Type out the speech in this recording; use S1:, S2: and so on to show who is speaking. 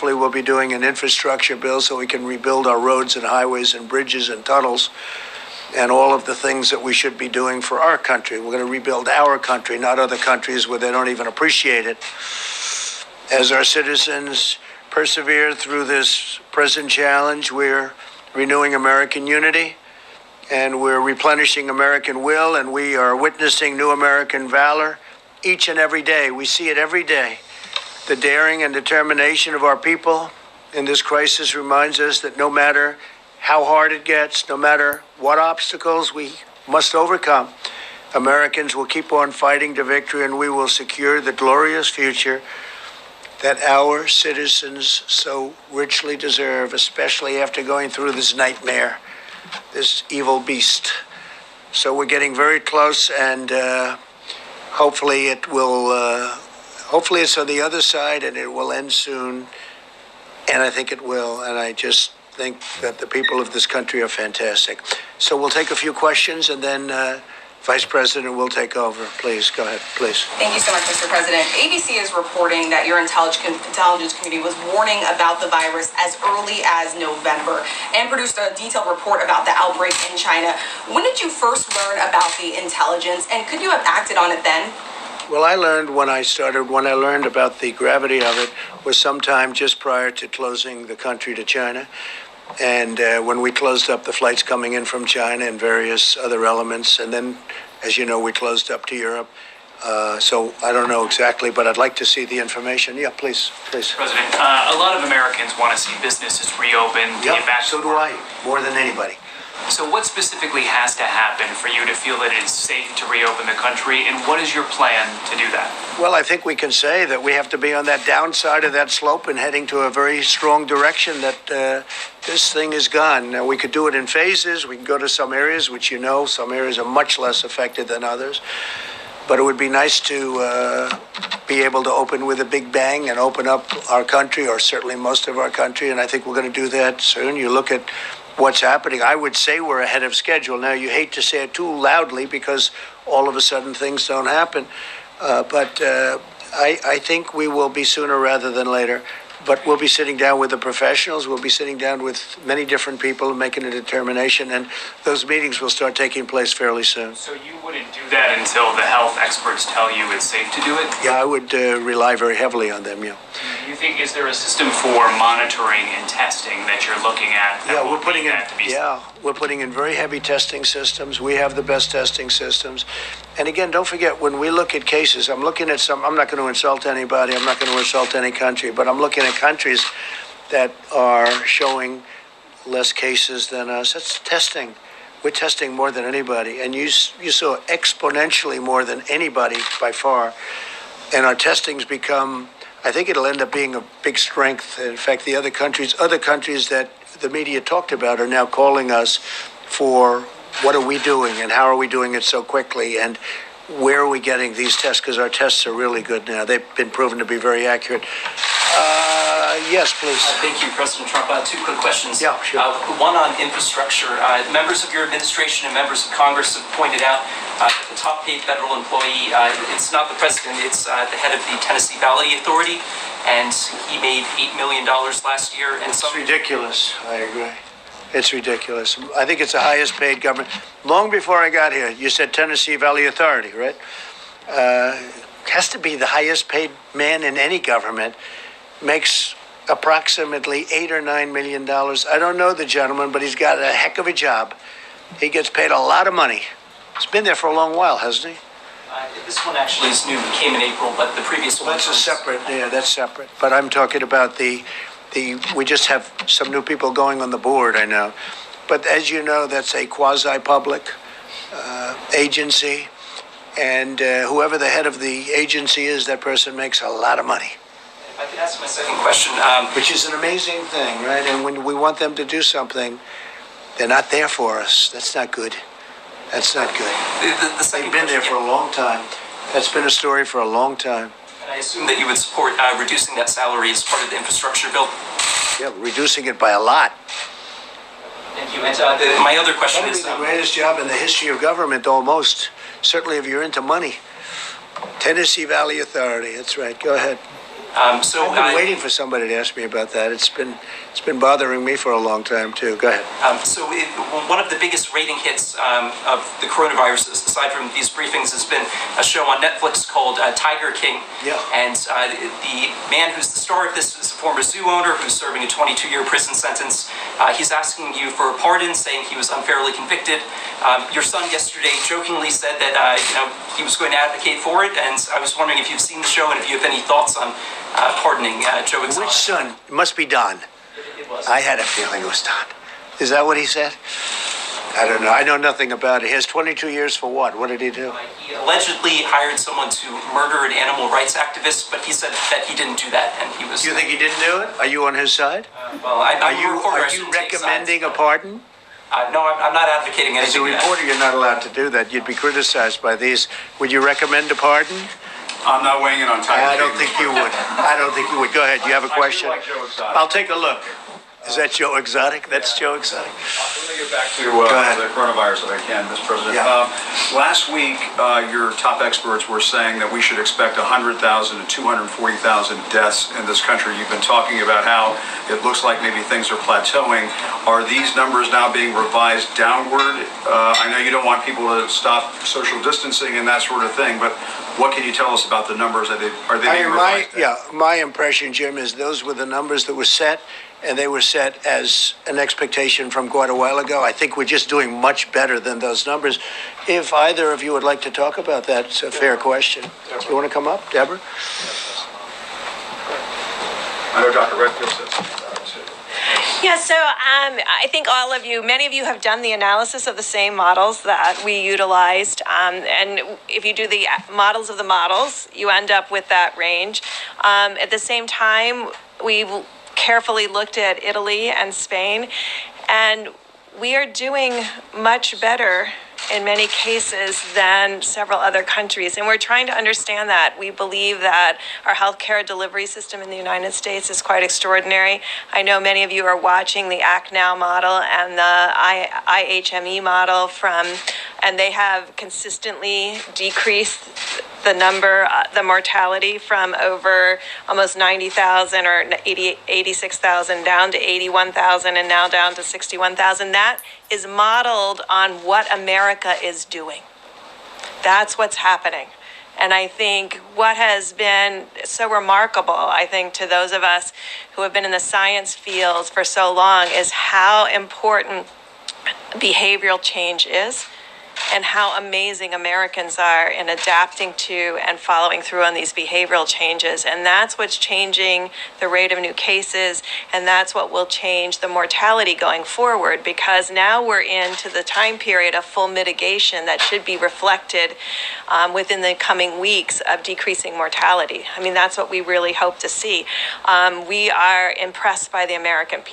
S1: Hopefully we'll be doing an infrastructure bill so we can rebuild our roads and highways and bridges and tunnels and all of the things that we should be doing for our country. We're going to rebuild our country, not other countries where they don't even appreciate it. As our citizens persevere through this present challenge, we're renewing American unity and we're replenishing American will, and we are witnessing new American valor each and every day. We see it every day. The daring and determination of our people in this crisis reminds us that no matter how hard it gets, no matter what obstacles we must overcome, Americans will keep on fighting to victory, and we will secure the glorious future that our citizens so richly deserve, especially after going through this nightmare, this evil beast. So we're getting very close, and hopefully it's on the other side and it will end soon. And I think it will. And I just think that the people of this country are fantastic. So we'll take a few questions and then Vice President will take over. Please, go ahead, please.
S2: Thank you so much, Mr. President. ABC is reporting that your intelligence committee was warning about the virus as early as November and produced a detailed report about the outbreak in China. When did you first learn about the intelligence, and could you have acted on it then?
S1: Well, I learned when I learned about the gravity of it was sometime just prior to closing the country to China. And when we closed up the flights coming in from China and various other elements, and then, as you know, we closed up to Europe. So I don't know exactly, but I'd like to see the information. Yeah, please.
S3: President, a lot of Americans want to see businesses reopen to get back.
S1: So do I, more than anybody.
S3: So what specifically has to happen for you to feel that it's safe to reopen the country, and what is your plan to do that?
S1: Well, I think we can say that we have to be on that downside of that slope and heading to a very strong direction that this thing is gone. Now, we could do it in phases. We can go to some areas, which some areas are much less affected than others. But it would be nice to be able to open with a big bang and open up our country, or certainly most of our country, and I think we're going to do that soon. You look at what's happening. I would say we're ahead of schedule. Now, you hate to say it too loudly because all of a sudden things don't happen. But I think we will be sooner rather than later. But we'll be sitting down with the professionals. We'll be sitting down with many different people making a determination. And those meetings will start taking place fairly soon.
S3: So you wouldn't do that until the health experts tell you it's safe to do it?
S1: Yeah, I would rely very heavily on them, yeah.
S3: Do you think, is there a system for monitoring and testing that you're looking at?
S1: We're putting in very heavy testing systems. We have the best testing systems. And again, don't forget, when we look at cases, I'm looking at I'm not going to insult anybody, I'm not going to insult any country, but I'm looking at countries that are showing less cases than us. That's testing. We're testing more than anybody. And you saw exponentially more than anybody by far. And our testing's become, I think it'll end up being a big strength. In fact, the other countries that the media talked about are now calling us for what are we doing and how are we doing it so quickly and where are we getting these tests, because our tests are really good now. They've been proven to be very accurate. Yes, please.
S4: Thank you, President Trump. Two quick questions.
S1: Yeah, sure.
S4: One on infrastructure. Members of your administration and members of Congress have pointed out that the top paid federal employee, it's not the president, it's the head of the Tennessee Valley Authority, and he made $8 million last year. And
S1: it's ridiculous. I agree. It's ridiculous. I think it's the highest paid government. Long before I got here, you said Tennessee Valley Authority, right? Has to be the highest paid man in any government. Makes approximately $8 or $9 million. I don't know the gentleman, but he's got a heck of a job. He gets paid a lot of money. He's been there for a long while, hasn't he?
S4: This one actually is new. It came in April, but the previous one...
S1: That's separate. But I'm talking about we just have some new people going on the board, I know. But as you know, that's a quasi-public agency. And whoever the head of the agency is, that person makes a lot of money.
S4: If I could ask my second question.
S1: Which is an amazing thing, right? And when we want them to do something, they're not there for us. That's not good. That's not good. They've been there for a long time. That's been a story for a long time.
S4: And I assume that you would support reducing that salary as part of the infrastructure bill?
S1: Yeah, reducing it by a lot.
S4: Thank you. And my other question is...
S1: the greatest job in the history of government, almost. Certainly if you're into money. Tennessee Valley Authority, that's right. Go ahead. I've been waiting for somebody to ask me about that. It's been bothering me for a long time too. Go ahead.
S4: One of the biggest rating hits of the coronavirus, aside from these briefings, has been a show on Netflix called Tiger King.
S1: Yeah.
S4: And the man who's the star of this is a former zoo owner who's serving a 22-year prison sentence. He's asking you for a pardon, saying he was unfairly convicted. Your son yesterday jokingly said that he was going to advocate for it, and I was wondering if you've seen the show and if you have any thoughts on pardoning Joe Exotic.
S1: Which son? It must be Don.
S4: It was.
S1: I had a feeling it was Don. Is that what he said? I don't know. I know nothing about it. He has 22 years for what? What did he do?
S4: He allegedly hired someone to murder an animal rights activist, but he said that he didn't do that, and he was.
S1: You think he didn't do it? Are you on his side?
S4: Are you
S1: recommending a pardon?
S4: No, I'm not advocating
S1: As a
S4: anything.
S1: reporter, you're not allowed to do that. You'd be criticized by these. Would you recommend a pardon?
S5: I'm not weighing in on Tiger
S1: I
S5: King.
S1: don't think you would. I don't think you would. Go ahead. You have a question?
S5: I do like Joe Exotic.
S1: I'll take a look. Is that Joe Exotic? That's Joe Exotic.
S5: Let me get back to
S1: ahead.
S5: the coronavirus if I can, Mr. President.
S1: Yeah.
S5: Last week, your top experts were saying that we should expect 100,000 to 240,000 deaths in this country. You've been talking about how it looks like maybe things are plateauing. Are these numbers now being revised downward? I know you don't want people to stop social distancing and that sort of thing, but what can you tell us about the numbers? Are they being revised down?
S1: My impression, Jim, is those were the numbers that were set, and they were set as an expectation from quite a while ago. I think we're just doing much better than those numbers. If either of you would like to talk about that, it's a fair question. You want to come up, Deborah?
S5: I know Dr. Redfield said something about it too.
S6: Yeah, so I think many of you have done the analysis of the same models that we utilized. And if you do the models of the models, you end up with that range. At the same time, we carefully looked at Italy and Spain, and we are doing much better in many cases than several other countries. And we're trying to understand that. We believe that our healthcare delivery system in the United States is quite extraordinary. I know many of you are watching the Act Now model and the IHME model and they have consistently decreased the mortality from over almost 90,000 or 86,000 down to 81,000 and now down to 61,000. That is modeled on what America is doing. That's what's happening. And I think what has been so remarkable, I think, to those of us who have been in the science fields for so long is how important behavioral change is, and how amazing Americans are in adapting to and following through on these behavioral changes. And that's what's changing the rate of new cases, and that's what will change the mortality going forward, because now we're into the time period of full mitigation that should be reflected within the coming weeks of decreasing mortality. I mean, that's what we really hope to see. We are impressed by the American people.